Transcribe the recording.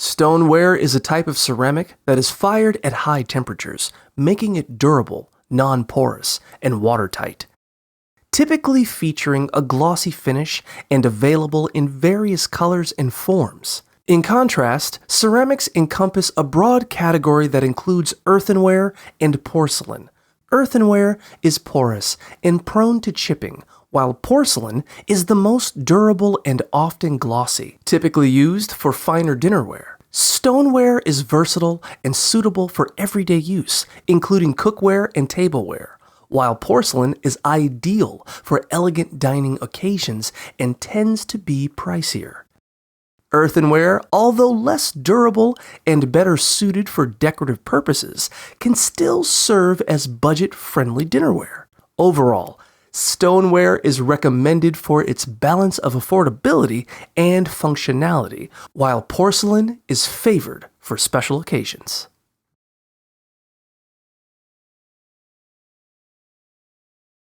Stoneware is a type of ceramic that is fired at high temperatures, making it durable, non-porous, and watertight. Typically featuring a glossy finish and available in various colors and forms. In contrast, ceramics encompass a broad category that includes earthenware and porcelain. Earthenware is porous and prone to chipping, while porcelain is the most durable and often glossy, typically used for finer dinnerware. Stoneware is versatile and suitable for everyday use, including cookware and tableware, while porcelain is ideal for elegant dining occasions and tends to be pricier. Earthenware, although less durable and better suited for decorative purposes, can still serve as budget-friendly dinnerware. Overall, stoneware is recommended for its balance of affordability and functionality, while porcelain is favored for special occasions.